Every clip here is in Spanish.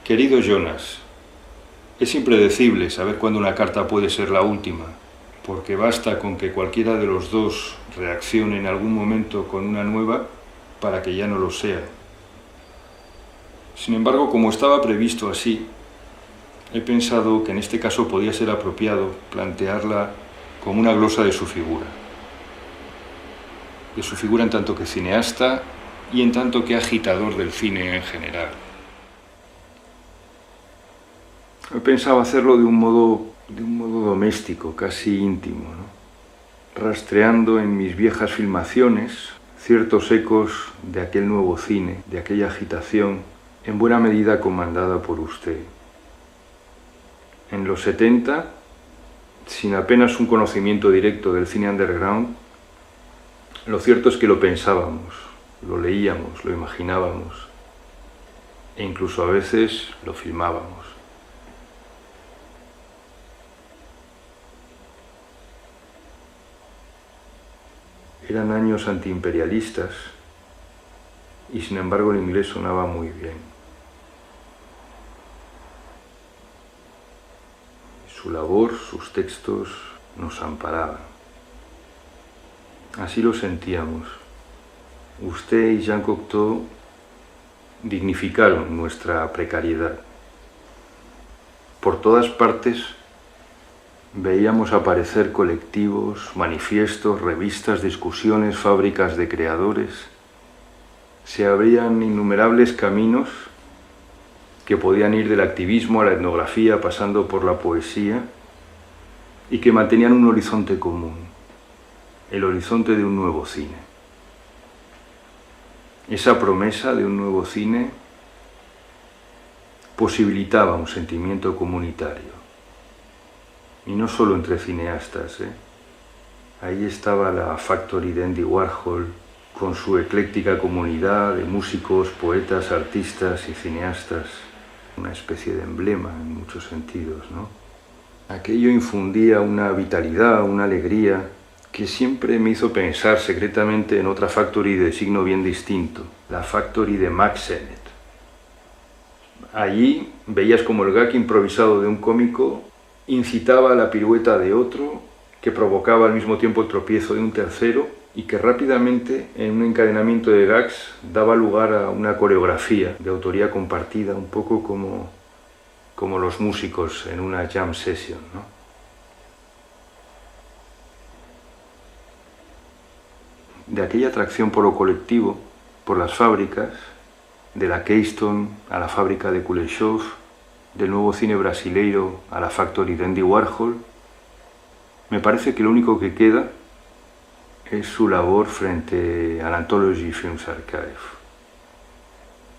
Querido Jonas, es impredecible saber cuándo una carta puede ser la última, porque basta con que cualquiera de los dos reaccione en algún momento con una nueva para que ya no lo sea. Sin embargo, como estaba previsto así, he pensado que en este caso podía ser apropiado plantearla como una glosa de su figura en tanto que cineasta y en tanto que agitador del cine en general. He pensado hacerlo de un modo doméstico, casi íntimo, ¿no? Rastreando en mis viejas filmaciones ciertos ecos de aquel nuevo cine, de aquella agitación, en buena medida comandada por usted. En los 70, sin apenas un conocimiento directo del cine underground, lo cierto es que lo pensábamos, lo leíamos, lo imaginábamos e incluso a veces lo filmábamos. Eran años antiimperialistas y sin embargo el inglés sonaba muy bien. Su labor, sus textos nos amparaban. Así lo sentíamos. Usted y Jean Cocteau dignificaron nuestra precariedad. Por todas partes veíamos aparecer colectivos, manifiestos, revistas, discusiones, fábricas de creadores. Se abrían innumerables caminos que podían ir del activismo a la etnografía, pasando por la poesía, y que mantenían un horizonte común, el horizonte de un nuevo cine. Esa promesa de un nuevo cine posibilitaba un sentimiento comunitario. Y no solo entre cineastas, Ahí estaba la Factory de Andy Warhol, con su ecléctica comunidad de músicos, poetas, artistas y cineastas. Una especie de emblema en muchos sentidos, ¿no? Aquello infundía una vitalidad, una alegría, que siempre me hizo pensar secretamente en otra Factory de signo bien distinto, la Factory de Mack Sennett. Allí veías como el gag improvisado de un cómico incitaba a la pirueta de otro, que provocaba al mismo tiempo el tropiezo de un tercero y que rápidamente, en un encadenamiento de gags, daba lugar a una coreografía de autoría compartida, un poco como los músicos en una jam session, ¿no? De aquella atracción por lo colectivo, por las fábricas, de la Keystone a la fábrica de Kuleshov, del nuevo cine brasileiro a la Factory de Andy Warhol, me parece que lo único que queda es su labor frente al Anthology Films Archive.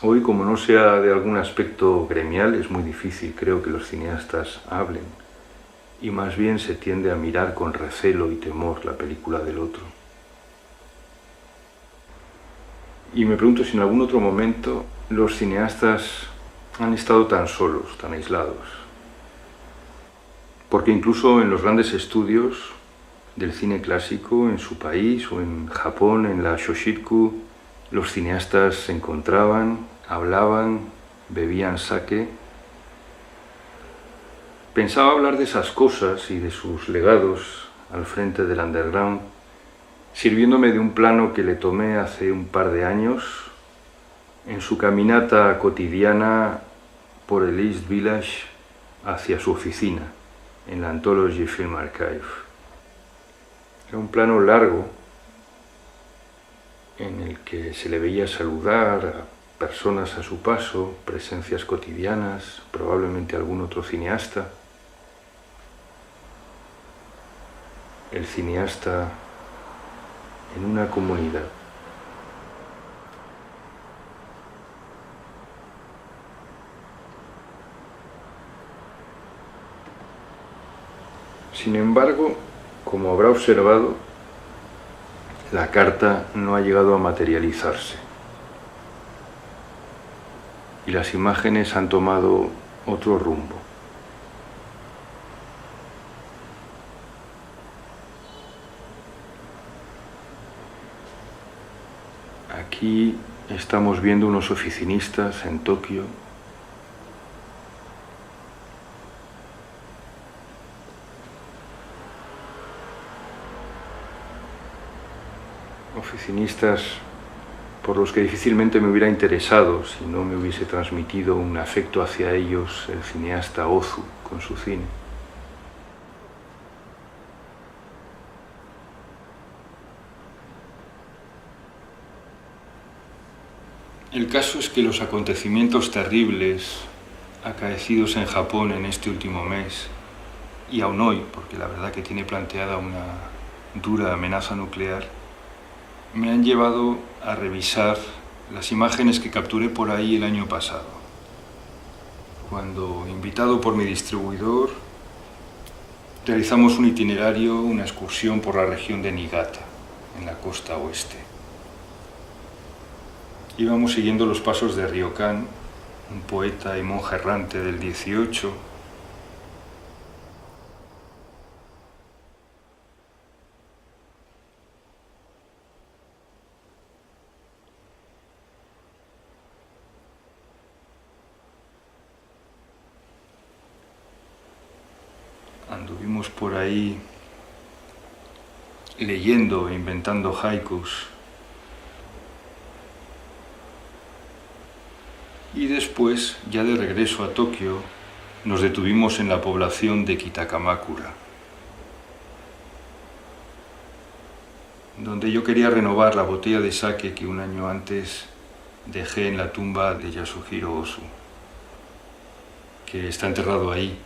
Hoy, como no sea de algún aspecto gremial, es muy difícil, creo, que los cineastas hablen, y más bien se tiende a mirar con recelo y temor la película del otro. Y me pregunto si en algún otro momento los cineastas han estado tan solos, tan aislados. Porque incluso en los grandes estudios del cine clásico, en su país o en Japón, en la Shoshitku, los cineastas se encontraban, hablaban, bebían sake. Pensaba hablar de esas cosas y de sus legados al frente del underground, sirviéndome de un plano que le tomé hace un par de años en su caminata cotidiana por el East Village hacia su oficina en la Anthology Film Archive. Era un plano largo en el que se le veía saludar a personas a su paso, presencias cotidianas, probablemente algún otro cineasta. El cineasta en una comunidad. Sin embargo, como habrá observado, la carta no ha llegado a materializarse. Y las imágenes han tomado otro rumbo. Aquí estamos viendo unos oficinistas en Tokio cineastas por los que difícilmente me hubiera interesado si no me hubiese transmitido un afecto hacia ellos el cineasta Ozu con su cine. El caso es que los acontecimientos terribles acaecidos en Japón en este último mes, y aún hoy, porque la verdad que tiene planteada una dura amenaza nuclear, me han llevado a revisar las imágenes que capturé por ahí el año pasado, cuando, invitado por mi distribuidor, realizamos un itinerario, una excursión por la región de Niigata, en la costa oeste. Íbamos siguiendo los pasos de Ryokan, un poeta y monje errante del 18, anduvimos por ahí leyendo e inventando haikus. Y después, ya de regreso a Tokio, nos detuvimos en la población de Kitakamakura, donde yo quería renovar la botella de sake que un año antes dejé en la tumba de Yasuhiro Ozu, que está enterrado ahí,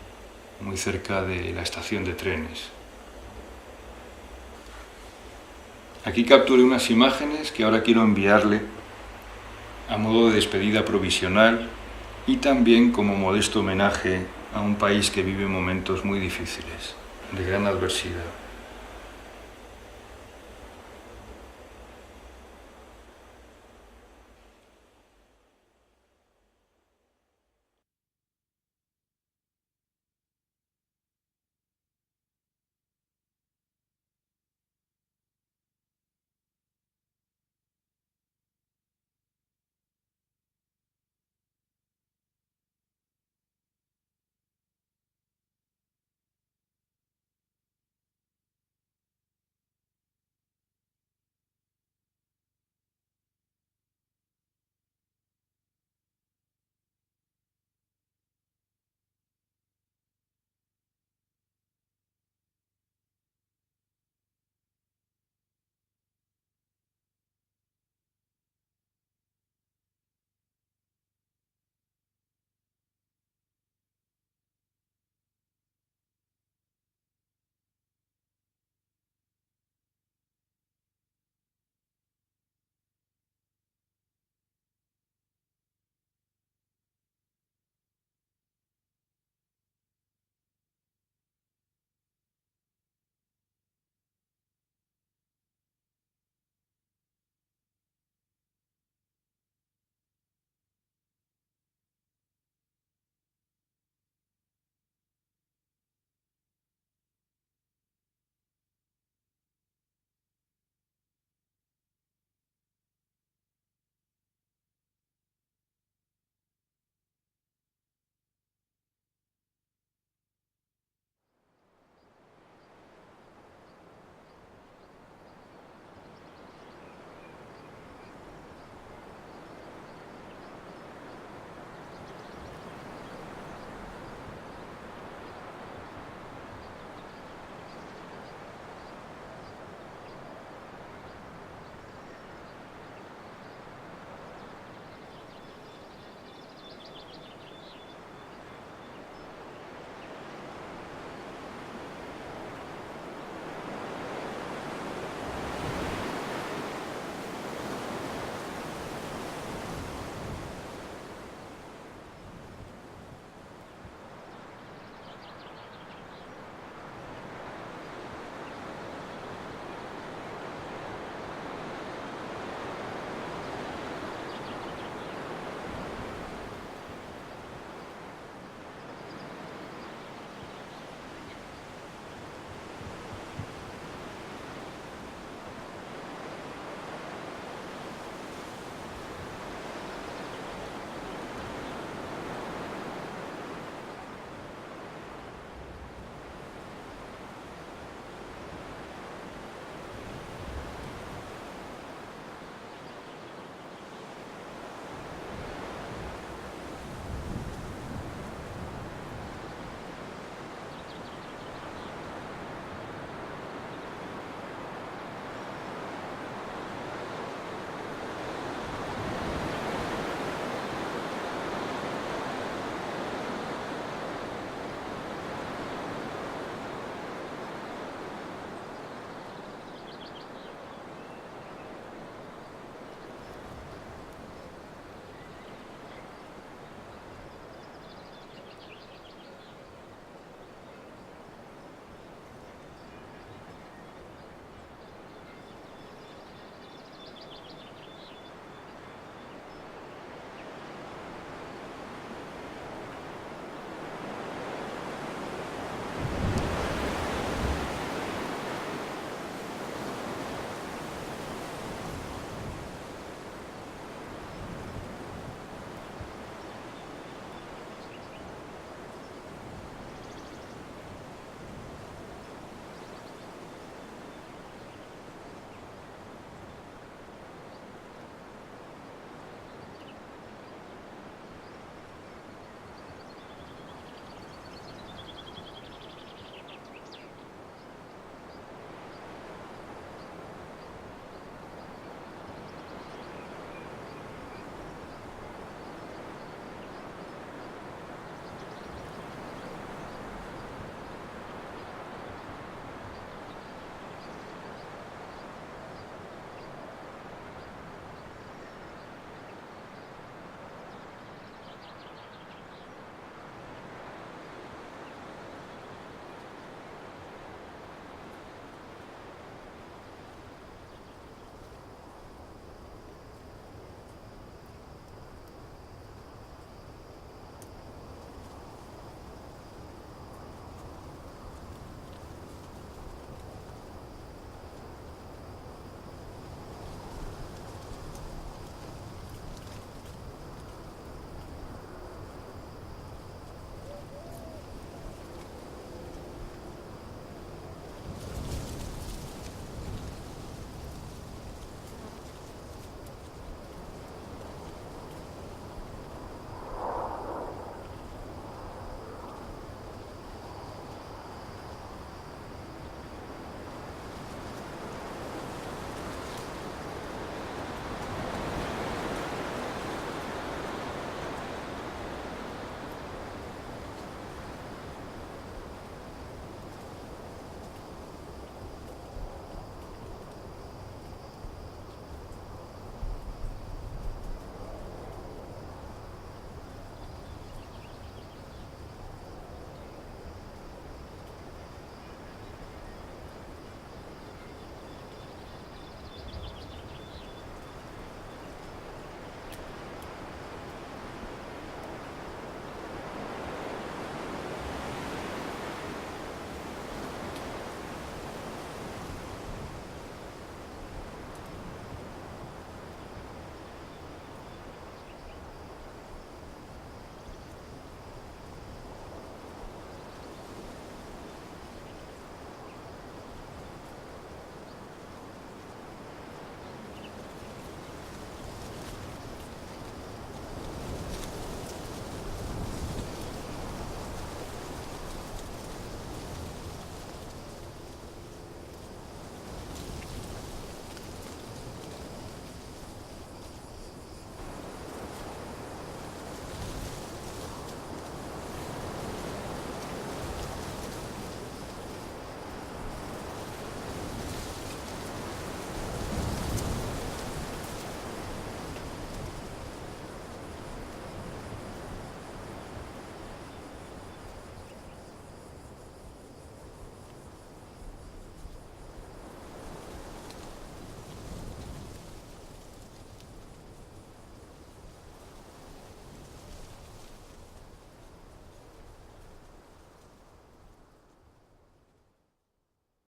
muy cerca de la estación de trenes. Aquí capturé unas imágenes que ahora quiero enviarle a modo de despedida provisional y también como modesto homenaje a un país que vive momentos muy difíciles, de gran adversidad.